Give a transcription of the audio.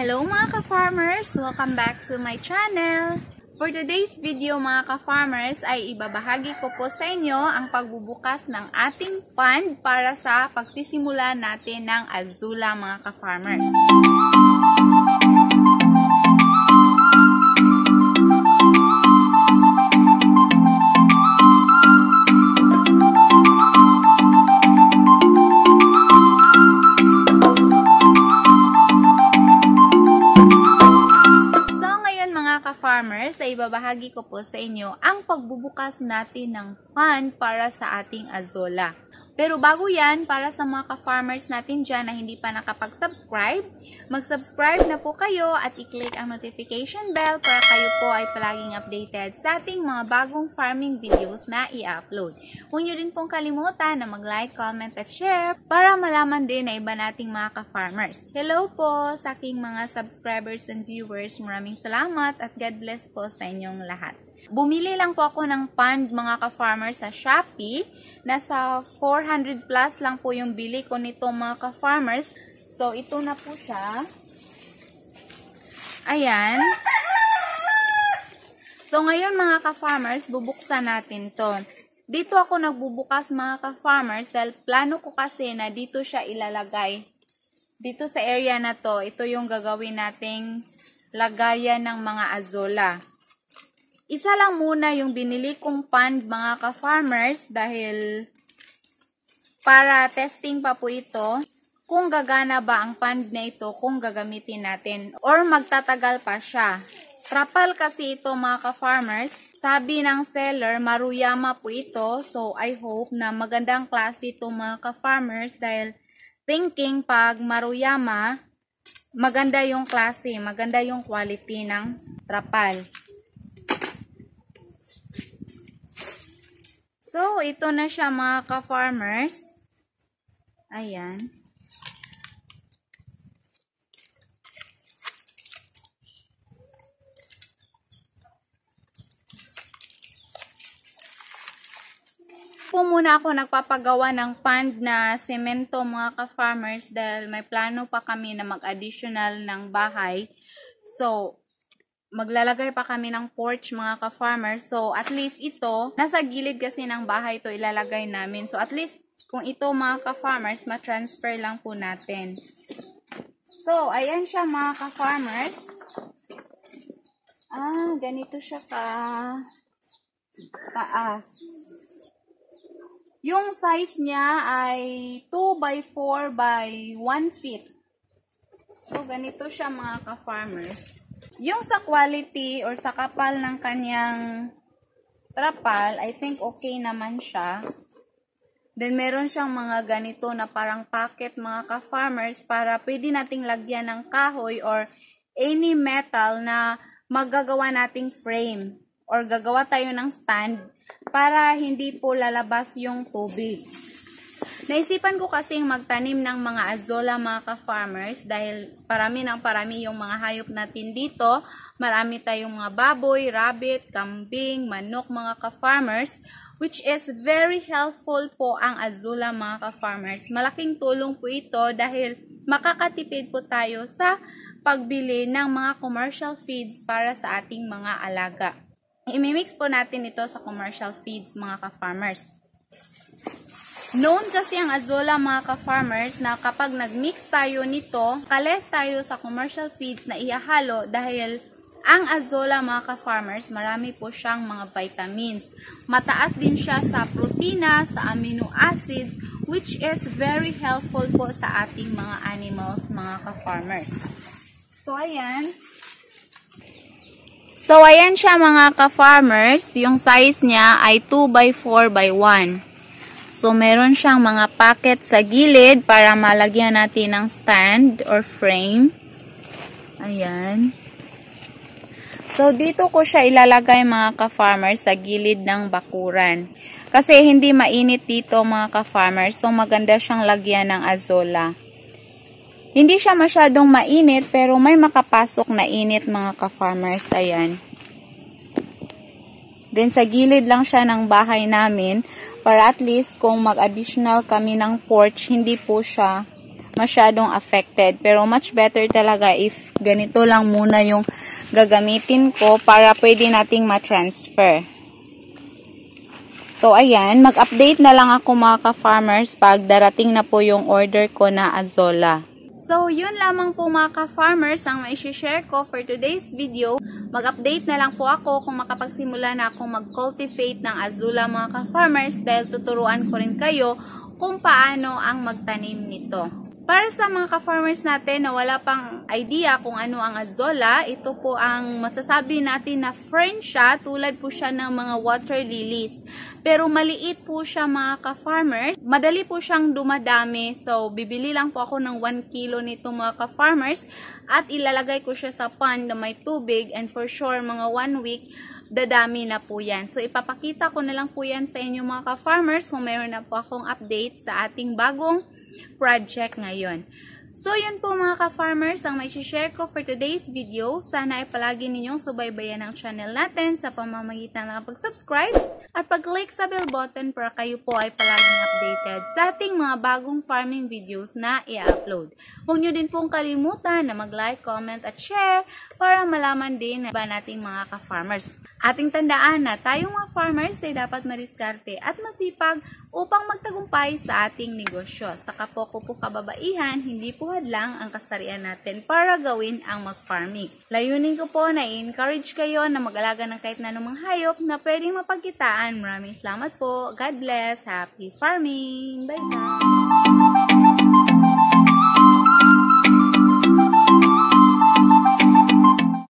Hello mga ka-farmers! Welcome back to my channel! For today's video mga ka-farmers ay ibabahagi ko po sa inyo ang pagbubukas ng ating fund para sa pagsisimula natin ng Azula mga ka-farmers. Farmers, ay ibabahagi ko po sa inyo ang pagbubukas natin ng fund para sa ating Azula. Pero bago yan, para sa mga ka-farmers natin dyan na hindi pa nakapag-subscribe, mag-subscribe na po kayo at i-click ang notification bell para kayo po ay palaging updated sa ating mga bagong farming videos na i-upload. Huwag nyo rin pong kalimutan na mag-like, comment at share para malaman din na iba nating mga ka-farmers. Hello po sa aking mga subscribers and viewers. Maraming salamat at God bless po sa inyong lahat. Bumili lang po ako ng fund mga ka-farmers sa Shopee. Nasa 400 plus lang po yung bili ko nito mga ka-farmers. So, ito na po siya. Ayan. So, ngayon mga ka-farmers, bubuksan natin to. Dito ako nagbubukas mga ka-farmers dahil plano ko kasi na dito siya ilalagay. Dito sa area na to, ito yung gagawin nating lagayan ng mga Azula. Isa lang muna yung binili kong fund mga ka-farmers dahil para testing pa po ito kung gagana ba ang fund na ito kung gagamitin natin or magtatagal pa siya. Trapal kasi ito mga ka-farmers. Sabi ng seller, Maruyama po ito. So I hope na magandang klase ito mga ka-farmers dahil thinking pag Maruyama, maganda yung klase, maganda yung quality ng trapal. So, ito na siya mga ka-farmers. Ayan. Po muna ako nagpapagawa ng pond na semento mga ka-farmers dahil may plano pa kami na mag-additional ng bahay. So, maglalagay pa kami ng porch mga ka-farmers. So, at least ito, nasa gilid kasi ng bahay ito ilalagay namin. So, at least kung ito mga ka-farmers, ma-transfer lang po natin. So, ayan siya mga ka-farmers. Ganito siya taas. Yung size niya ay 2 by 4 by 1 feet. So, ganito siya mga ka-farmers. Yung sa quality or sa kapal ng kanyang trapal, I think okay naman siya. Then, meron siyang mga ganito na parang pocket mga ka-farmers para pwede nating lagyan ng kahoy or any metal na magagawa nating frame or gagawa tayo ng stand para hindi po lalabas yung tubig. Naisipan ko kasing magtanim ng mga Azula mga ka-farmers dahil parami yung mga hayop natin dito. Marami tayong mga baboy, rabbit, kambing, manok mga ka-farmers, which is very helpful po ang Azula mga ka-farmers. Malaking tulong po ito dahil makakatipid po tayo sa pagbili ng mga commercial feeds para sa ating mga alaga. Imimix po natin ito sa commercial feeds mga ka-farmers. Known kasi ang Azula mga ka-farmers na kapag nag-mix tayo nito, kales tayo sa commercial feeds na ihahalo dahil ang Azula mga ka-farmers, marami po siyang mga vitamins. Mataas din siya sa protina, sa amino acids, which is very helpful po sa ating mga animals mga ka-farmers. So, ayan. So, ayan siya mga ka-farmers. Yung size niya ay 2 by 4 by 1. So, meron siyang mga pocket sa gilid para malagyan natin ng stand or frame. Ayan. So, dito ko siya ilalagay mga ka-farmers sa gilid ng bakuran. Kasi hindi mainit dito mga ka-farmers. So, maganda siyang lagyan ng Azula. Hindi siya masyadong mainit pero may makapasok na init mga ka-farmers. Ayan. Then, sa gilid lang siya ng bahay namin para at least kung mag-additional kami ng porch, hindi po siya masyadong affected. Pero much better talaga if ganito lang muna yung gagamitin ko para pwede nating ma-transfer. So, ayan, mag-update na lang ako mga ka-farmers pag darating na po yung order ko na Azolla. So, yun lamang po mga ka-farmers ang mai-share ko for today's video. Mag-update na lang po ako kung makapagsimula na akong mag-cultivate ng Azolla mga ka-farmers dahil tuturuan ko rin kayo kung paano ang magtanim nito. Para sa mga ka-farmers natin na wala pang idea kung ano ang Azolla, ito po ang masasabi natin na friend siya, tulad po siya ng mga water lilies. Pero maliit po siya mga ka-farmers, madali po siyang dumadami. So, bibili lang po ako ng 1 kilo nito mga ka-farmers at ilalagay ko siya sa pond na may tubig and for sure mga 1 week, dadami na po yan. So, ipapakita ko na lang po yan sa inyo mga ka-farmers kung meron na po akong update sa ating bagong project ngayon. So, yun po mga ka-farmers ang may share ko for today's video. Sana ay palagi ninyong subaybayan ang channel natin sa pamamagitan ng pag-subscribe at pag-click sa bell button para kayo po ay palaging updated sa ating mga bagong farming videos na i-upload. Huwag nyo din pong kalimutan na mag-like, comment at share para malaman din na iba nating mga ka-farmers. Ating tandaan na tayong mga farmers ay dapat mariskarte at masipag upang magtagumpay sa ating negosyo. Sa kapoko po kababaihan, hindi po hadlang ang kasarian natin para gawin ang mag-farming. Layunin ko po na i-encourage kayo na mag-alaga ng kahit na anumang hayop na pwedeng mapagkitaan. Maraming salamat po. God bless. Happy farming. Bye-bye.